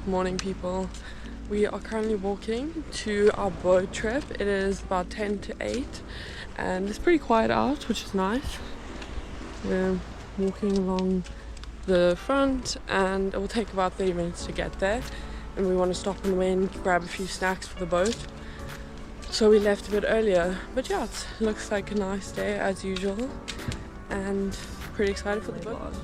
morning people. We are currently walking to our boat trip. It is about 10 to 8 and it's pretty quiet out, which is nice. We're walking along the front and it will take about 30 minutes to get there, and we want to stop on the way and grab a few snacks for the boat. So we left a bit earlier, but yeah, it looks like a nice day as usual and pretty excited for the boat.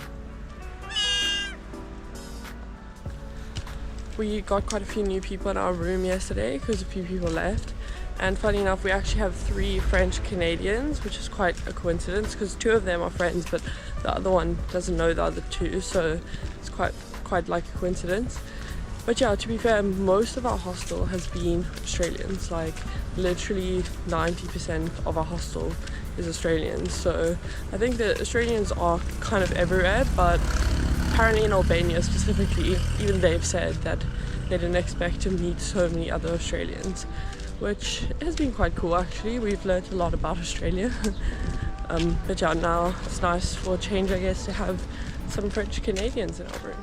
We got quite a few new people in our room yesterday because a few people left, and funny enough we actually have 3 French Canadians, which is quite a coincidence because 2 of them are friends but the other one doesn't know the other 2, so it's quite like a coincidence. But yeah, to be fair, most of our hostel has been Australians. Like literally 90% of our hostel is Australians, so I think the Australians are kind of everywhere, but apparently in Albania specifically, even they've said that they didn't expect to meet so many other Australians, which has been quite cool actually. We've learned a lot about Australia. But yeah, now it's nice for a change, I guess, to have some French Canadians in our room.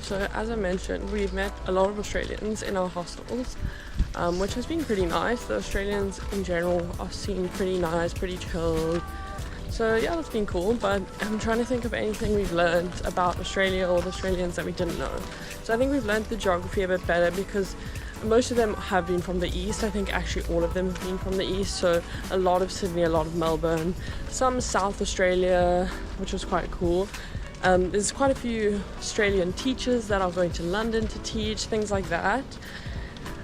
So as I mentioned, we've met a lot of Australians in our hostels, which has been pretty nice. The Australians in general are seen pretty nice, pretty chilled. So yeah, that's been cool, but I'm trying to think of anything we've learned about Australia or the Australians that we didn't know. So I think we've learned the geography a bit better because most of them have been from the east. I think actually all of them have been from the east, so a lot of Sydney, a lot of Melbourne, some South Australia, which was quite cool. There's quite a few Australian teachers that are going to London to teach, things like that.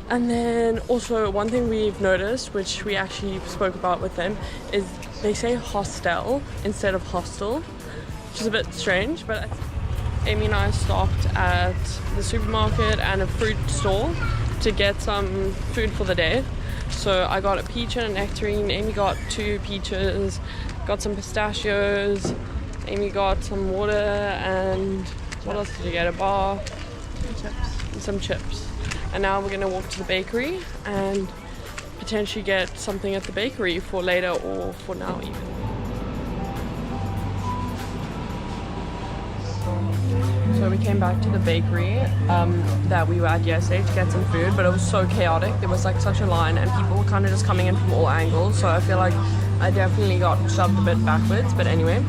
And then also one thing we've noticed, which we actually spoke about with them, is they say hostel instead of hostel, which is a bit strange. But Amy and I stopped at the supermarket and a fruit store to get some food for the day. So I got a peach and a nectarine. Amy got 2 peaches, got some pistachios. Amy got some water, and what else did you get? A bar, some chips. And now we're gonna walk to the bakery and potentially get something at the bakery for later or for now even. So we came back to the bakery that we were at yesterday to get some food, but it was so chaotic. There was like such a line and people were kind of just coming in from all angles, so I feel like I definitely got shoved a bit backwards. But anyway,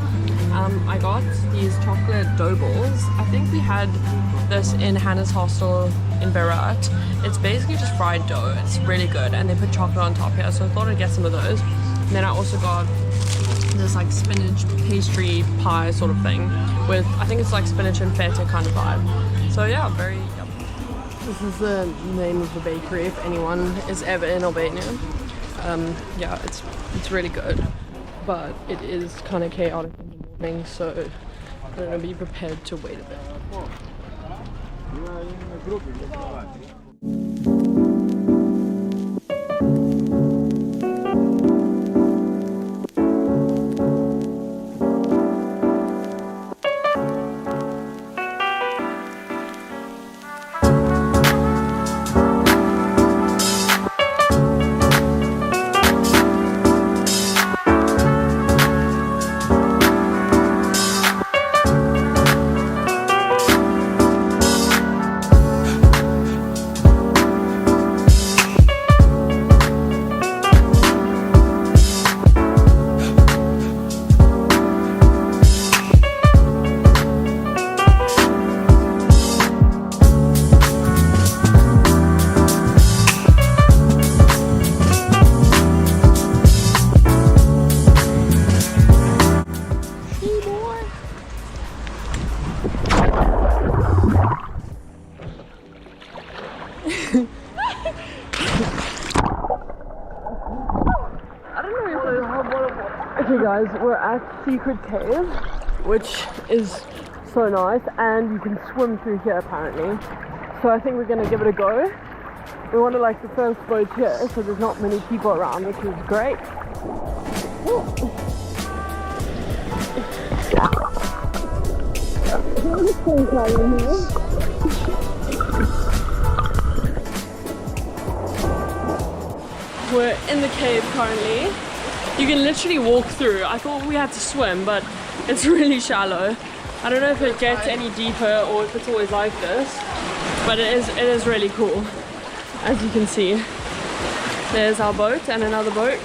I got these chocolate dough balls. I think we had this in Hannah's hostel in Berat. It's basically just fried dough. It's really good, and they put chocolate on top here, so I thought I'd get some of those. And then I also got this like spinach pastry pie sort of thing with, I think it's like spinach and feta kind of vibe. So yeah, very yummy. This is the name of the bakery if anyone is ever in Albania. Yeah, it's really good, but it is kind of chaotic in the morning, so I'm gonna be prepared to wait a bit. Okay guys, we're at Secret Cave, which is so nice, and you can swim through here apparently. So I think we're gonna give it a go. We're one of like the first boats here, so there's not many people around, which is great. We're in the cave currently. You can literally walk through. I thought we had to swim, but it's really shallow. I don't know if it gets any deeper or if it's always like this, But it is really cool. As you can see, there's our boat and another boat.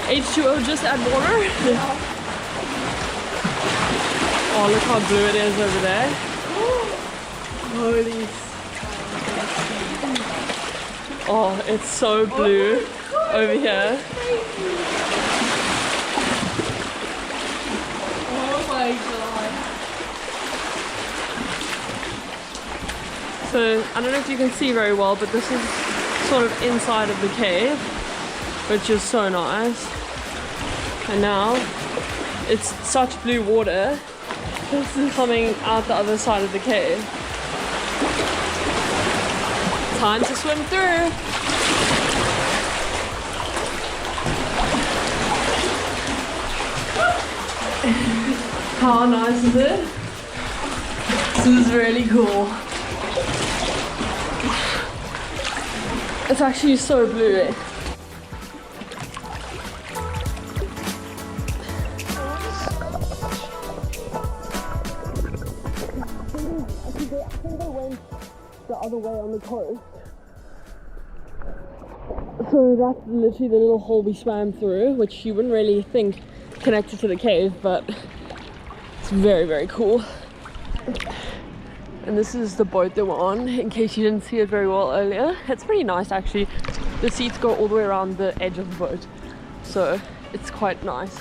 H2O, just add water. Oh, look how blue it is over there. Holy. Oh, it's so blue over here. Oh my god. So, I don't know if you can see very well, but this is sort of inside of the cave, which is so nice. And now, it's such blue water. This is coming out the other side of the cave. Time to swim through. How nice is it? This is really cool. It's actually so blue. The other way on the coast. So that's literally the little hole we swam through, which you wouldn't really think connected to the cave, but it's very, very cool. And this is the boat that we're on, in case you didn't see it very well earlier. It's pretty nice actually. The seats go all the way around the edge of the boat, so it's quite nice.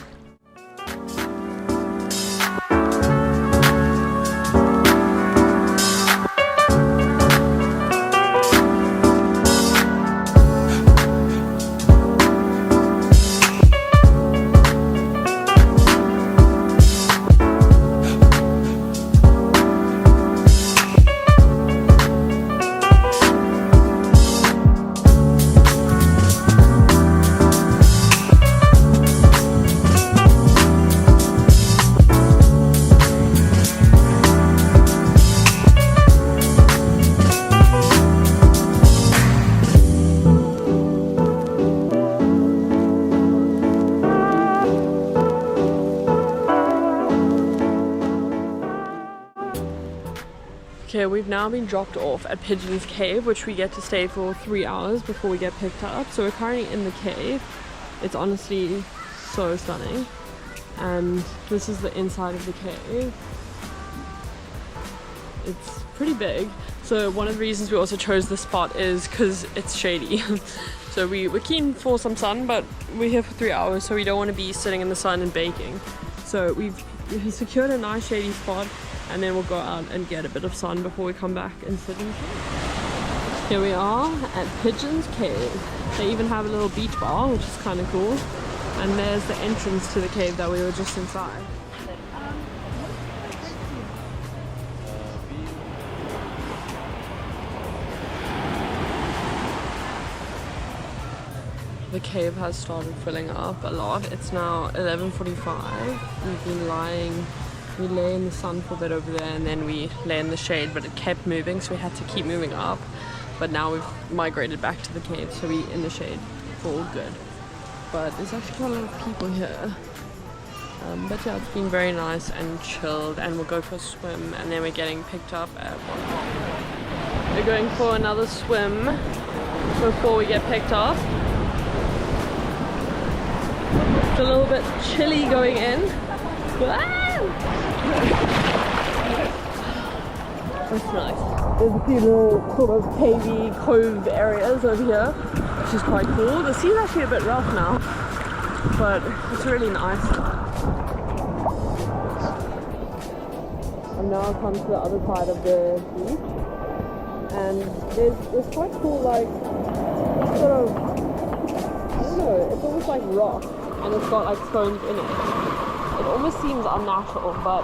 Okay, we've now been dropped off at Pigeons Cave, which we get to stay for 3 hours before we get picked up. So we're currently in the cave. It's honestly so stunning. And this is the inside of the cave. It's pretty big. So one of the reasons we also chose this spot is because it's shady. So we're keen for some sun, but we're here for 3 hours, so we don't want to be sitting in the sun and baking. So we've secured a nice shady spot, and then we'll go out and get a bit of sun before we come back and sit in the cave. Here we are at Pigeons Cave. They even have a little beach bar, which is kind of cool. And there's the entrance to the cave that we were just inside. The cave has started filling up a lot. It's now 11:45. We've been we lay in the sun for a bit over there, and then we lay in the shade, but it kept moving, so we had to keep moving up. But now we've migrated back to the cave, so we're in the shade for all good. But there's actually quite a lot of people here. But yeah, it's been very nice and chilled, and we'll go for a swim, and then we're getting picked up at 1 o'clock. We're going for another swim before we get picked up. It's a little bit chilly going in. That's nice. There's a few little sort of cavey cove areas over here, which is quite cool. The sea's actually a bit rough now, but it's really nice. I've now come to the other side of the beach, and there's quite cool, like, sort of, I don't know, it's almost like rock, and it's got like stones in it. It almost seems unnatural, but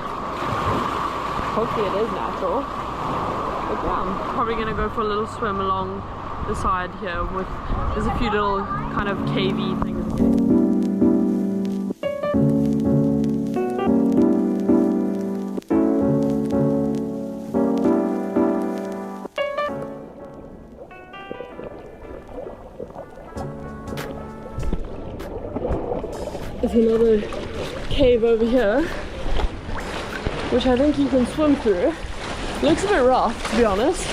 hopefully it is natural. But yeah, I'm probably gonna go for a little swim along the side here there's a few little kind of cavey things. The There's another cave over here, which I think you can swim through. Looks a bit rough, to be honest.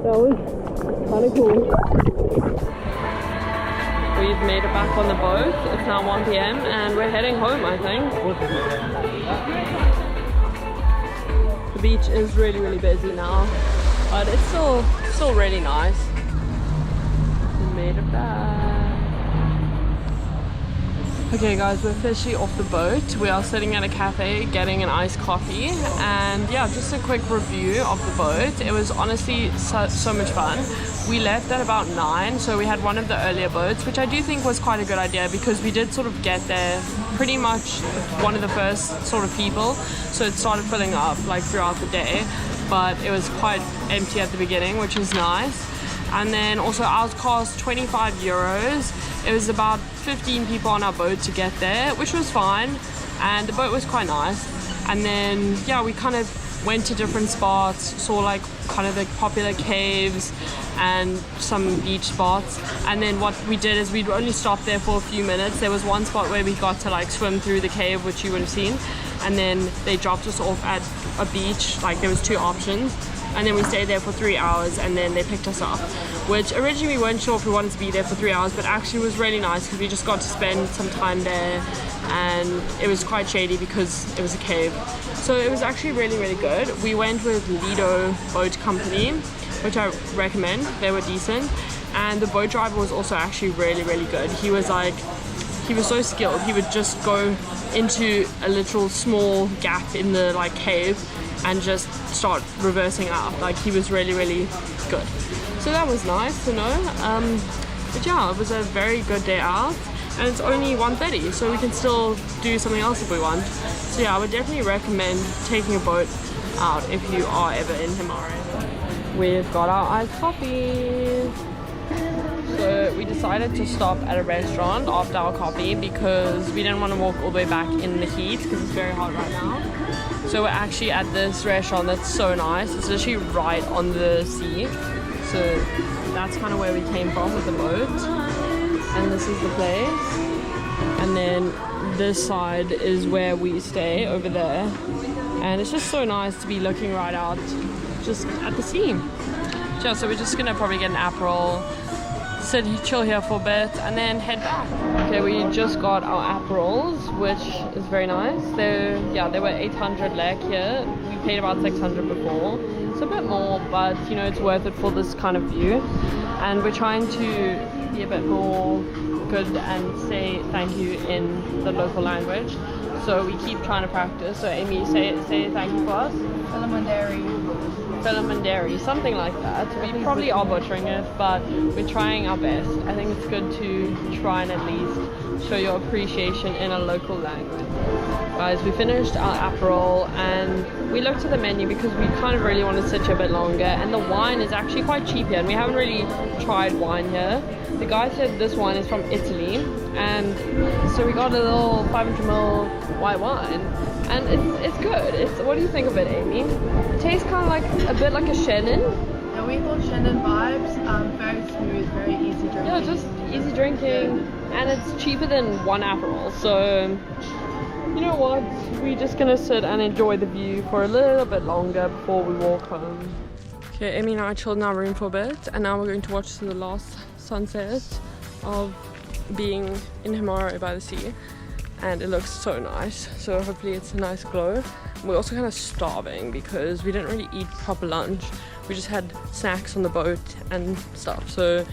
That was kind of cool. We've made it back on the boat. It's now 1 p.m. and we're heading home, I think. The beach is really busy now, but it's still really nice. We made it back. Okay guys, we're officially off the boat. We are sitting at a cafe getting an iced coffee, and yeah, just a quick review of the boat. It was honestly so much fun. We left at about 9, so we had one of the earlier boats, which I do think was quite a good idea because we did sort of get there pretty much one of the first sort of people, so it started filling up like throughout the day, but it was quite empty at the beginning, which was nice. And then also ours cost 25 euros. It was about 15 people on our boat to get there, which was fine, and the boat was quite nice. And then yeah, we kind of went to different spots, saw like kind of the popular caves and some beach spots. And then what we did is we'd only stopped there for a few minutes. There was one spot where we got to like swim through the cave, which you would have seen, and then they dropped us off at a beach. Like there was 2 options, and then we stayed there for 3 hours, and then they picked us up, which originally we weren't sure if we wanted to be there for 3 hours, but actually was really nice because we just got to spend some time there, and it was quite shady because it was a cave. So it was actually really good. We went with Lido Boat Company, which I recommend. They were decent, and the boat driver was also actually really good. He was so skilled. He would just go into a literal small gap in the like cave and just start reversing out. Like he was really good. So that was nice to know. But yeah, it was a very good day out, and it's only 1:30, so we can still do something else if we want. So yeah, I would definitely recommend taking a boat out if you are ever in Himarë. We've got our iced coffees. So we decided to stop at a restaurant after our coffee because we didn't want to walk all the way back in the heat because it's very hot right now. So we're actually at this restaurant that's so nice. It's literally right on the sea. So that's kind of where we came from with the boat. And this is the place. And then this side is where we stay over there. And it's just so nice to be looking right out just at the sea. Yeah, so we're just gonna probably get an Aperol, sit chill here for a bit, and then head back. Okay, we just got our Aperols, which is very nice. They were 800 lek here. We paid about 600 before. It's a bit more, but you know, it's worth it for this kind of view. And we're trying to be a bit more good and say thank you in the local language. So we keep trying to practice. So Amy, say thank you for us. Filamanderi, something like that. We probably are butchering it, but we're trying our best. I think it's good to try and at least show your appreciation in a local language. Guys, we finished our Aperol and we looked at the menu because we kind of really want to sit here a bit longer, and the wine is actually quite cheap here, and we haven't really tried wine here. The guy said this wine is from Italy, and so we got a little 500ml white wine, and it's good. What do you think of it, Amy? It tastes kind of like a bit like a Shannon. Yeah, we thought Shannon vibes, very smooth, very easy drinking. Yeah, just easy drinking, and it's cheaper than one Aperol, so you know what? We're just gonna sit and enjoy the view for a little bit longer before we walk home. Okay, Amy and I chilled in our room for a bit, and now we're going to watch the last sunset of being in Himarë by the sea, and it looks so nice. So hopefully it's a nice glow. We're also kind of starving because we didn't really eat proper lunch. We just had snacks on the boat and stuff. So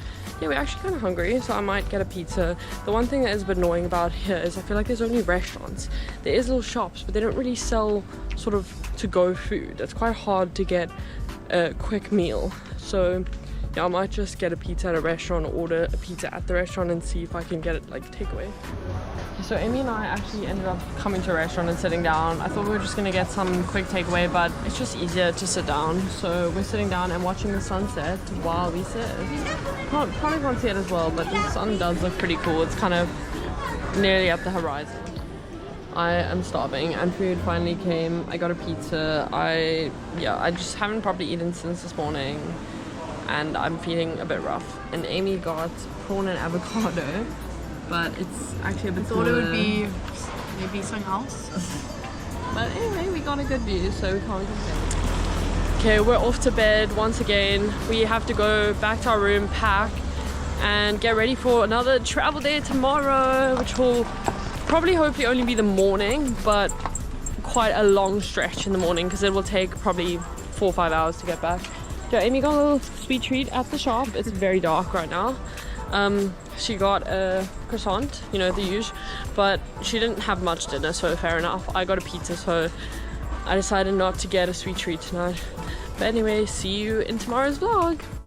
yeah, we're actually kind of hungry, so I might get a pizza. The one thing that is a bit annoying about here is I feel like there's only restaurants. There is little shops, but they don't really sell sort of to-go food. It's quite hard to get a quick meal. So yeah, I might just get a pizza at a restaurant, or order a pizza at the restaurant and see if I can get it like takeaway. So Amy and I actually ended up coming to a restaurant and sitting down. I thought we were just gonna get some quick takeaway, but it's just easier to sit down. So we're sitting down and watching the sunset while we sit. Probably can't see it as well, but the sun does look pretty cool. It's kind of nearly up the horizon. I am starving and food finally came. I got a pizza. I just haven't properly eaten since this morning and I'm feeling a bit rough. And Amy got prawn and avocado, but it's actually a bit smaller. I thought it would be maybe something else. But anyway, we got a good view, so we can't complain. Okay, we're off to bed once again. We have to go back to our room, pack, and get ready for another travel day tomorrow, which will probably hopefully only be the morning, but quite a long stretch in the morning because it will take probably 4 or 5 hours to get back. So Amy got a little sweet treat at the shop. It's very dark right now. She got a croissant, you know, the usual, but she didn't have much dinner, so fair enough. I got a pizza, so I decided not to get a sweet treat tonight. But anyway, see you in tomorrow's vlog.